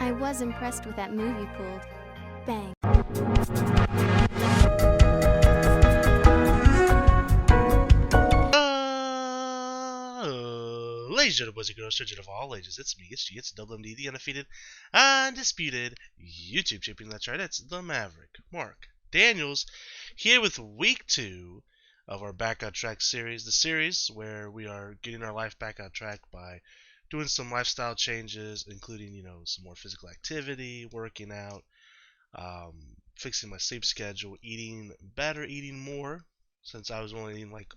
I was impressed with that move you pulled. Bang. Ladies and gentlemen, boys and girls, children of all ages, it's me, it's G, it's WMD, the undefeated, undisputed YouTube champion. That's right, it's the Maverick, Mark Daniels, here with week 2 of our Back on Track series. The series where we are getting our life back on track by doing some lifestyle changes, including, some more physical activity, working out, fixing my sleep schedule, eating better, eating more, since I was only eating like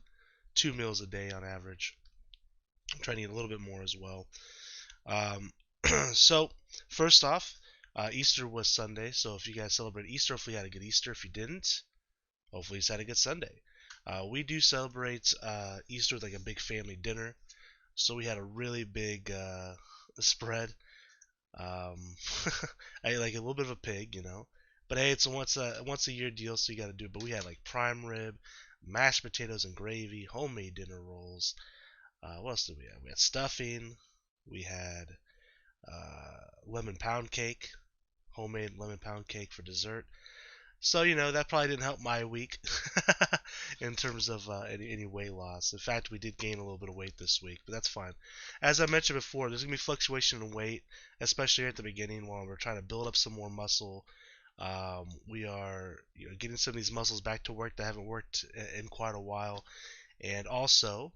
2 meals a day on average. I'm trying to eat a little bit more as well. So, first off, Easter was Sunday, so if you guys celebrate Easter, hopefully you had a good Easter. If you didn't, hopefully you had a good Sunday. We do celebrate Easter with like a big family dinner, so we had a really big spread. I ate like a little bit of a pig, but hey, it's a once a year deal, so you got to do it. But we had like prime rib, mashed potatoes and gravy, homemade dinner rolls. What else did we have? We had stuffing. We had lemon pound cake, homemade lemon pound cake for dessert. So that probably didn't help my week in terms of any weight loss. In fact, we did gain a little bit of weight this week, but that's fine. As I mentioned before, there's gonna be fluctuation in weight, especially at the beginning while we're trying to build up some more muscle. We are getting some of these muscles back to work that haven't worked in quite a while, and also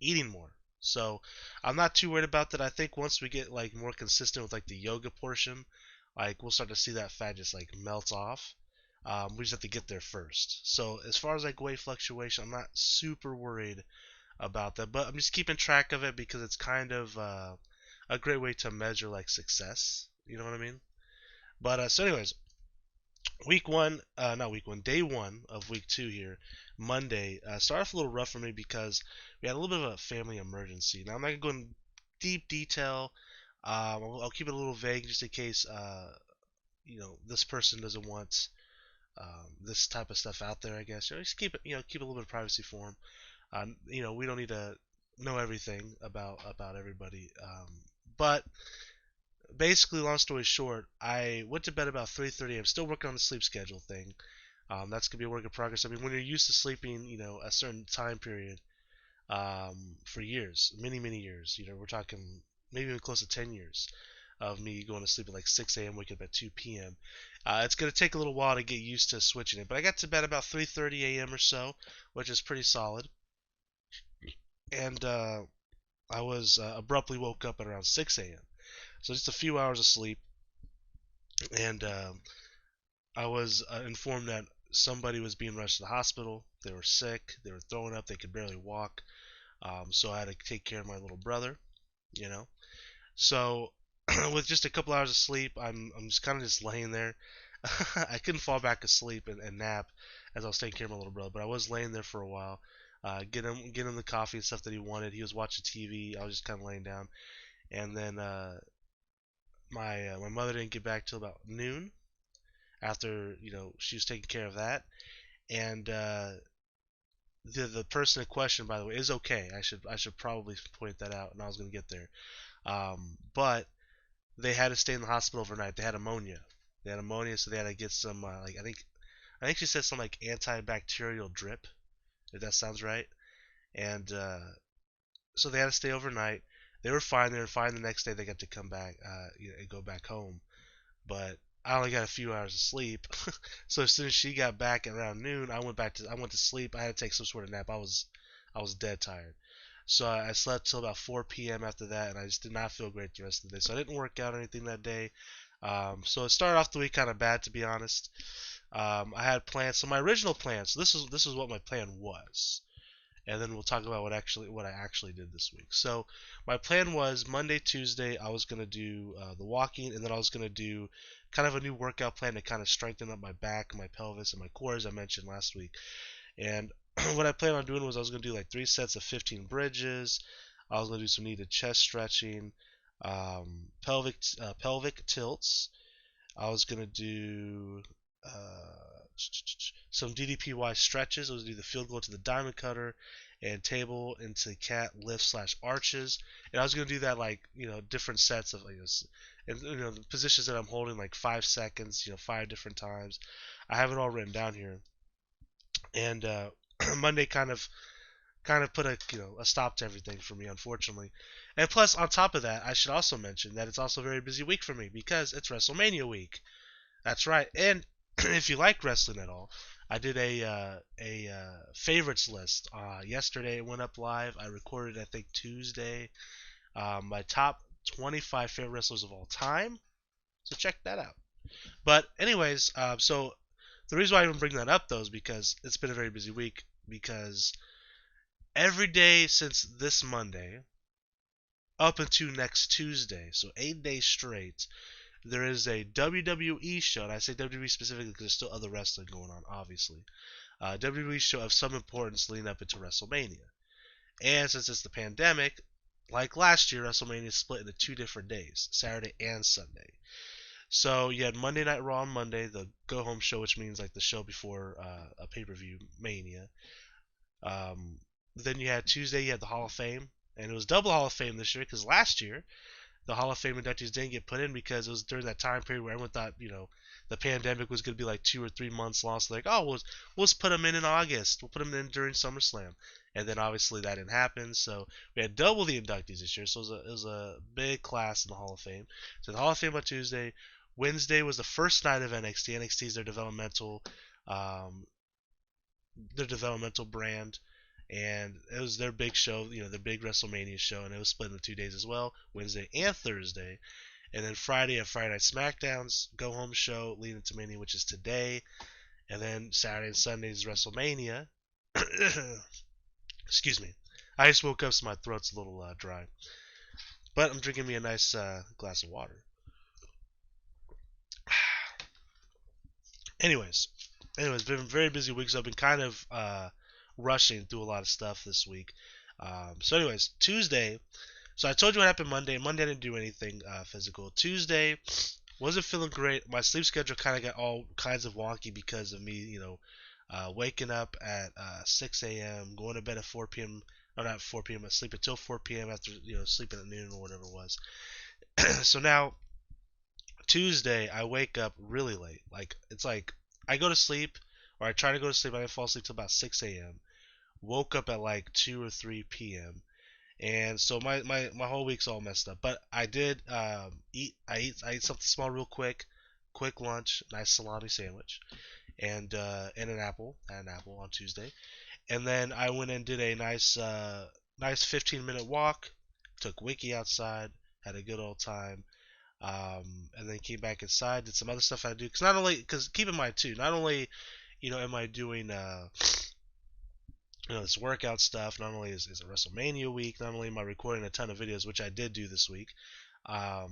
eating more. So I'm not too worried about that. I think once we get like more consistent with like the yoga portion, like we'll start to see that fat just like melt off. We just have to get there first. So as far as like weight fluctuation, I'm not super worried about that, but I'm just keeping track of it because it's kind of a great way to measure like success. You know what I mean? But so anyways, not week one, day one of week 2 here, Monday, started off a little rough for me because we had a little bit of a family emergency. Now, I'm not going to go in deep detail. I'll keep it a little vague just in case, this person doesn't want this type of stuff out there, I guess. Just keep it, keep a little bit of privacy for them. We don't need to know everything about everybody. But basically, long story short, I went to bed about 3:30. I'm still working on the sleep schedule thing. That's gonna be a work in progress. I mean, when you're used to sleeping, a certain time period, for years, many many years, we're talking maybe even close to 10 years of me going to sleep at like 6 a.m., waking up at 2 p.m. It's gonna take a little while to get used to switching it, but I got to bed about 3:30 a.m. or so, which is pretty solid. And I was abruptly woke up at around 6 a.m. So just a few hours of sleep, and I was informed that somebody was being rushed to the hospital. They were sick. They were throwing up. They could barely walk. So I had to take care of my little brother. You know. So with just a couple hours of sleep, I'm just kind of just laying there. I couldn't fall back asleep and nap as I was taking care of my little brother, but I was laying there for a while. Get him the coffee and stuff that he wanted. He was watching TV. I was just kind of laying down, and then my mother didn't get back till about noon after she was taking care of that, and the person in question, by the way, is okay. I should probably point that out, and I was gonna get there. But they had to stay in the hospital overnight. They had pneumonia. So they had to get some like I think she said some like antibacterial drip, if that sounds right. And so they had to stay overnight. They were fine. They were fine the next day. They got to come back, and go back home. But I only got a few hours of sleep. So as soon as she got back at around noon, I went to sleep. I had to take some sort of nap. I was dead tired. So I slept till about 4 p.m. after that, and I just did not feel great the rest of the day. So I didn't work out or anything that day. So it started off the week kind of bad, to be honest. I had plans. So my original plan. So this is what my plan was, and then we'll talk about what I actually did this week. So my plan was Monday, Tuesday, I was gonna do the walking, and then I was gonna do kind of a new workout plan to kind of strengthen up my back, my pelvis, and my core, as I mentioned last week. And what I planned on doing was I was gonna do like 3 sets of 15 bridges. I was gonna do some needed chest stretching, pelvic tilts. I was gonna do some DDPY stretches. I was do the field goal to the diamond cutter and table into cat lift slash arches. And I was gonna do that like different sets of like this, and the positions that I'm holding like 5 seconds, 5 different times. I have it all written down here. And Monday kind of put a stop to everything for me, unfortunately. And plus, on top of that, I should also mention that it's also a very busy week for me because it's WrestleMania week. That's right. And if you like wrestling at all, I did a favorites list. Yesterday it went up live. I recorded I think Tuesday. My top 25 favorite wrestlers of all time. So check that out. But anyways, so the reason why I even bring that up though is because it's been a very busy week. Because every day since this Monday up until next Tuesday, so 8 days straight, there is a WWE show, and I say WWE specifically because there's still other wrestling going on, obviously. WWE show of some importance leading up into WrestleMania. And since it's the pandemic, like last year, WrestleMania is split into 2 different days, Saturday and Sunday. So you had Monday Night Raw on Monday, the go home show, which means like the show before a pay per view Mania. Then you had Tuesday, you had the Hall of Fame, and it was double Hall of Fame this year because last year the Hall of Fame inductees didn't get put in because it was during that time period where everyone thought, the pandemic was going to be like 2 or 3 months long. So like, oh, we'll just put them in August. We'll put them in during SummerSlam. And then obviously that didn't happen. So we had double the inductees this year. So it was a big class in the Hall of Fame. So the Hall of Fame on Tuesday. Wednesday was the first night of NXT. NXT is um, their developmental brand. And it was their big show, their big WrestleMania show, and it was split into 2 days as well, Wednesday and Thursday. And then Friday at Friday Night SmackDown's go home show leading to Mania, which is today. And then Saturday and Sunday is WrestleMania. Excuse me. I just woke up, so my throat's a little dry. But I'm drinking me a nice glass of water. anyways, it's been a very busy week, so I've been kind of rushing through a lot of stuff this week. So anyways, Tuesday. So I told you what happened Monday. Monday I didn't do anything physical. Tuesday wasn't feeling great. My sleep schedule kind of got all kinds of wonky because of me, waking up at 6 a.m., going to bed at 4 p.m. Or not 4 p.m. but sleep until 4 p.m. after sleeping at noon or whatever it was. So now Tuesday I wake up really late. Like it's like I go to sleep or I try to go to sleep. I didn't fall asleep till about 6 a.m. Woke up at like 2 or 3 p.m. And so my whole week's all messed up. But I did eat. I ate something small real quick lunch, nice salami sandwich, and an apple. I had an apple on Tuesday, and then I went and did a nice 15-minute walk. Took Wiki outside, had a good old time, and then came back inside. Did some other stuff I do because keep in mind too, not only am I doing this workout stuff. Not only is it WrestleMania week, not only am I recording a ton of videos, which I did do this week, I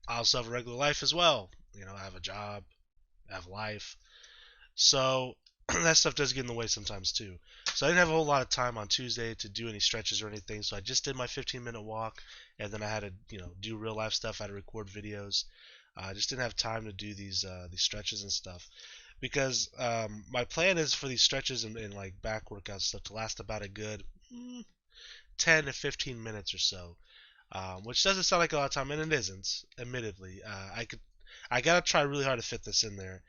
also have a regular life as well. I have a job, I have life. So that stuff does get in the way sometimes too. So I didn't have a whole lot of time on Tuesday to do any stretches or anything. So I just did my 15-minute walk, and then I had to do real life stuff. I had to record videos. I just didn't have time to do these stretches and stuff because my plan is for these stretches and like back workout stuff to last about a good 10 to 15 minutes or so, which doesn't sound like a lot of time, and it isn't. Admittedly, I gotta try really hard to fit this in there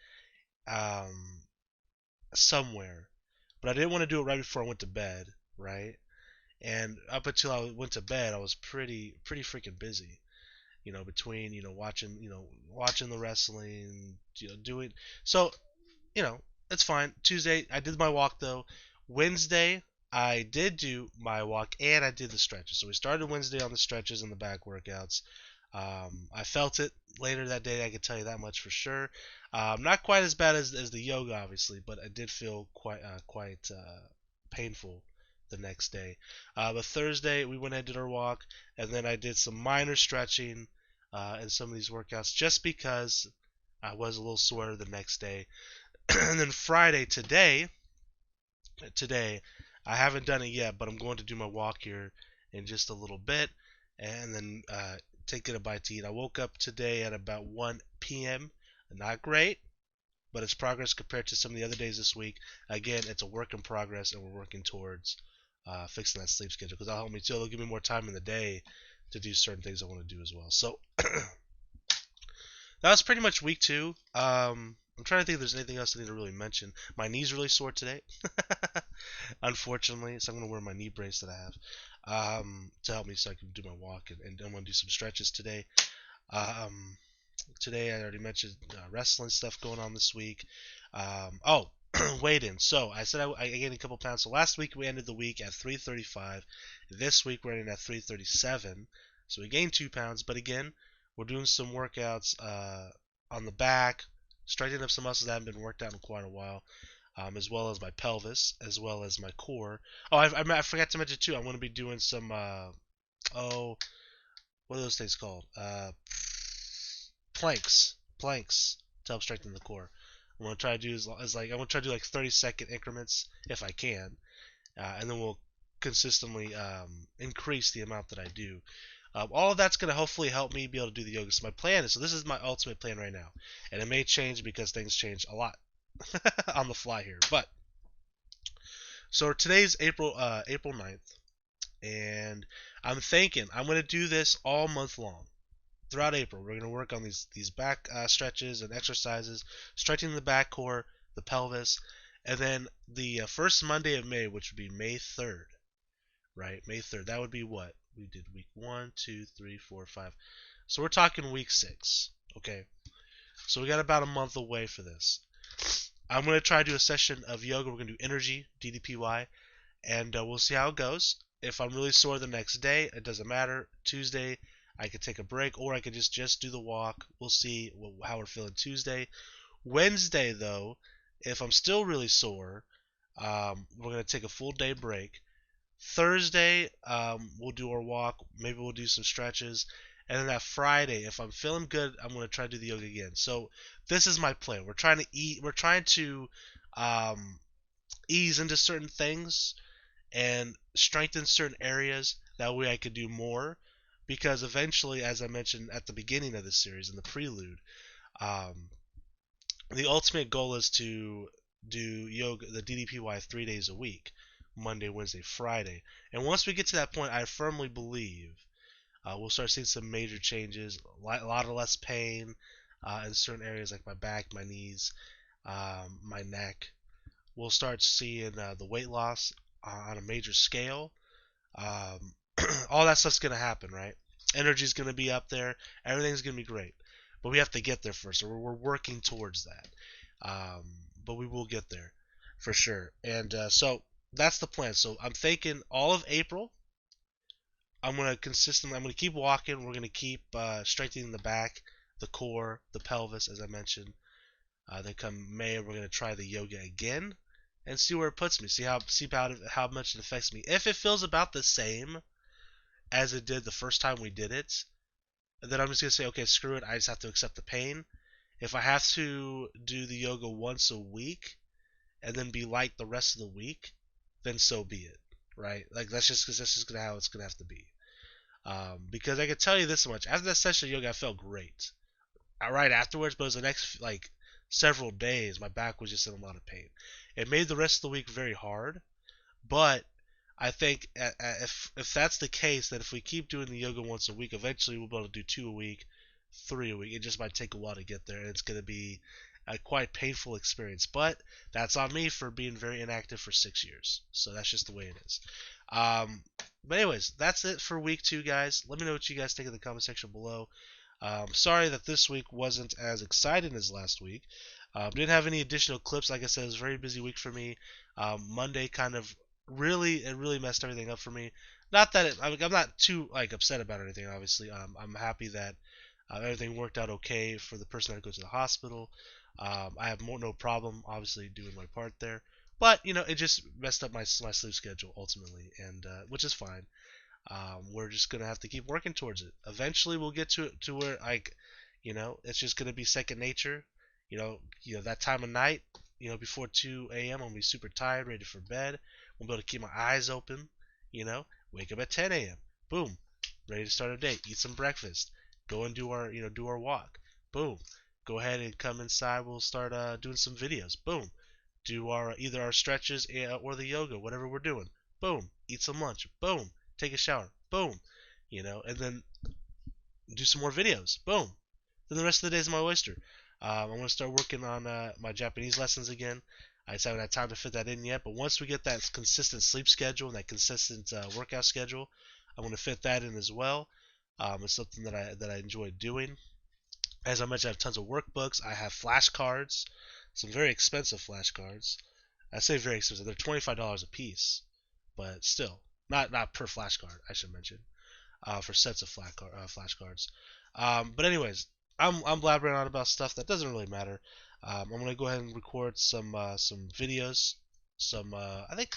somewhere, but I didn't want to do it right before I went to bed, right? And up until I went to bed, I was pretty freaking busy. Between watching the wrestling, doing so. It's fine. Tuesday, I did my walk though. Wednesday, I did do my walk and I did the stretches. So we started Wednesday on the stretches and the back workouts. I felt it later that day. I can tell you that much for sure. Not quite as bad as the yoga, obviously, but I did feel quite painful the next day. But Thursday, we went and did our walk, and then I did some minor stretching in some of these workouts just because I was a little sore the next day. And then Friday, today, I haven't done it yet, but I'm going to do my walk here in just a little bit, and then take it a bite to eat. I woke up today at about 1 p.m. Not great, but it's progress compared to some of the other days this week. Again, it's a work in progress, and we're working towards fixing that sleep schedule because that'll help me too. It'll give me more time in the day to do certain things I want to do as well. So that was pretty much week 2. I'm trying to think if there's anything else I need to really mention. My knee's really sore today, unfortunately, so I'm gonna wear my knee brace that I have to help me so I can do my walk, and I'm gonna do some stretches today. Um, Today I already mentioned wrestling stuff going on this week. Oh, weighed in. So I said I gained a couple pounds. So last week we ended the week at 335. This week we're ending at 337. So we gained 2 pounds. But again, we're doing some workouts on the back, straightening up some muscles that haven't been worked out in quite a while, as well as my pelvis, as well as my core. Oh, I forgot to mention too. I'm going to be doing some oh, what are those things called? Planks to help strengthen the core. I'm gonna try to do I'm gonna try to do like 30-second increments if I can, and then we'll consistently increase the amount that I do. All of that's gonna hopefully help me be able to do the yoga. So my plan is, so this is my ultimate plan right now, and it may change because things change a lot on the fly here. But so today's April 9th, and I'm thinking I'm gonna do this all month long. Throughout April, we're going to work on these back stretches and exercises, stretching the back core, the pelvis, and then the first Monday of May, which would be May 3rd, right? May 3rd. That would be what? We did week 1, 2, 3, 4, 5. So we're talking week 6, okay? So we got about a month away for this. I'm going to try to do a session of yoga. We're going to do energy, DDPY, and we'll see how it goes. If I'm really sore the next day, it doesn't matter. Tuesday, I could take a break, or I could just do the walk. We'll see how we're feeling Tuesday. Wednesday, though, if I'm still really sore, we're going to take a full day break. Thursday, we'll do our walk. Maybe we'll do some stretches. And then that Friday, if I'm feeling good, I'm going to try to do the yoga again. So this is my plan. We're trying to We're trying to ease into certain things and strengthen certain areas. That way I could do more. Because eventually, as I mentioned at the beginning of this series, in the prelude, um, the ultimate goal is to do yoga, the DDPY, 3 days a week, Monday, Wednesday, Friday. And once we get to that point, I firmly believe we'll start seeing some major changes, a lot of less pain in certain areas like my back, my knees, my neck. We'll start seeing the weight loss on a major scale. Um, all that stuff's gonna happen, right? Energy's gonna be up there. Everything's gonna be great, but we have to get there first. So we're working towards that, but we will get there for sure. And so that's the plan. So I'm thinking all of April, I'm gonna keep walking. We're gonna keep strengthening the back, the core, the pelvis, as I mentioned. Then come May, we're gonna try the yoga again and see where it puts me. See how much it affects me. If it feels about the same as it did the first time we did it, then I'm just gonna say, okay, screw it. I just have to accept the pain. If I have to do the yoga once a week and then be light the rest of the week, then so be it, right? Like that's just gonna how it's gonna have to be. Because I can tell you this much: after that session of yoga, I felt great. Right afterwards, but it was the next like several days, my back was just in a lot of pain. It made the rest of the week very hard, but I think if that's the case, that if we keep doing the yoga once a week, eventually we'll be able to do 2 a week, 3 a week. It just might take a while to get there, and it's going to be a quite painful experience. But that's on me for being very inactive for 6 years. So that's just the way it is. But anyways, that's it for week 2, guys. Let me know what you guys think in the comment section below. Sorry that this week wasn't as exciting as last week. Didn't have any additional clips. Like I said, it was a very busy week for me. Monday kind of really messed everything up for me. Not that I'm not too like upset about anything. Obviously, I'm happy that everything worked out okay for the person that goes to the hospital. I have no problem, obviously, doing my part there. But it just messed up my sleep schedule ultimately, and which is fine. We're just gonna have to keep working towards it. Eventually, we'll get to where it's just gonna be second nature. That time of night, before 2 a.m. I'm gonna be super tired, ready for bed. I'm gonna be able to keep my eyes open. Wake up at 10 a.m. Boom, ready to start our day. Eat some breakfast. Go and do our walk. Boom, go ahead and come inside. We'll start doing some videos. Boom. Do our either our stretches or the yoga, whatever we're doing. Boom. Eat some lunch. Boom. Take a shower. Boom. And then do some more videos. Boom. Then the rest of the day is my oyster. I'm going to start working on my Japanese lessons again. I just haven't had time to fit that in yet, but once we get that consistent sleep schedule and that consistent workout schedule, I'm going to fit that in as well. It's something that I enjoy doing. As I mentioned, I have tons of workbooks. I have flashcards, some very expensive flashcards. I say very expensive; they're $25 a piece, but still, not per flashcard. I should mention for sets of flashcards. But anyways, I'm blabbering on about stuff that doesn't really matter. I'm gonna go ahead and record some videos. I think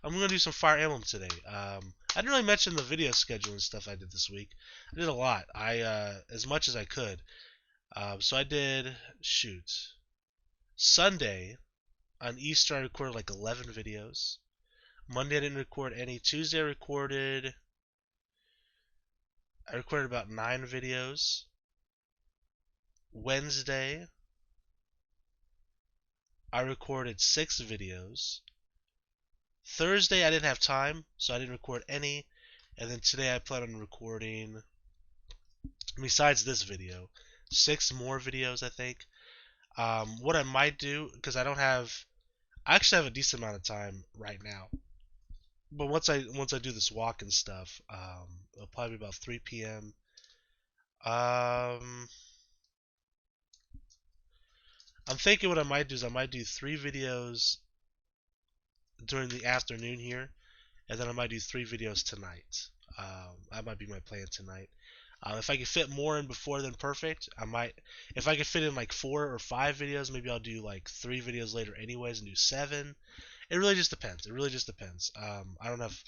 I'm gonna do some Fire Emblem today. I didn't really mention the video scheduling stuff I did this week. I did a lot. I as much as I could. So I did Sunday on Easter. I recorded like 11 videos. Monday I didn't record any. Tuesday I recorded about 9 videos. Wednesday I recorded 6 videos. Thursday I didn't have time, so I didn't record any. And then today I plan on recording, besides this video, 6 more videos, I think. What I might do, because I actually have a decent amount of time right now. But once I do this walk and stuff, it'll probably be about 3 p.m. I'm thinking what I might do is I might do 3 videos during the afternoon here, and then I might do 3 videos tonight. That might be my plan tonight. If I can fit more in before, then perfect. I might, if I can fit in like 4 or 5 videos, maybe I'll do like 3 videos later anyways and do 7. It really just depends. It really just depends. I don't have,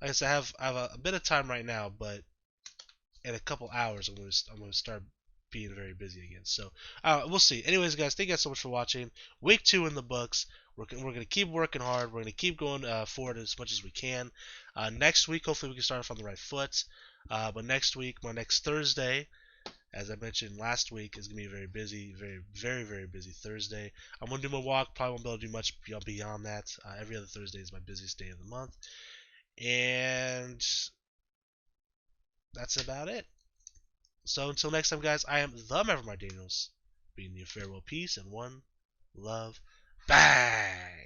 like I said, I have a bit of time right now, but in a couple hours I'm gonna start being very busy again. So we'll see. Anyways, guys, thank you guys so much for watching. Week 2 in the books. We're gonna keep working hard. We're gonna keep going forward as much as we can. Next week, hopefully, we can start off on the right foot. But next week, my next Thursday, as I mentioned last week, is gonna be very busy, very, very, very busy Thursday. I'm gonna do my walk. Probably won't be able to do much beyond that. Every other Thursday is my busiest day of the month, and that's about it. So until next time, guys, I am the Maverick Daniels, bidding you farewell, peace, and one love. Bang!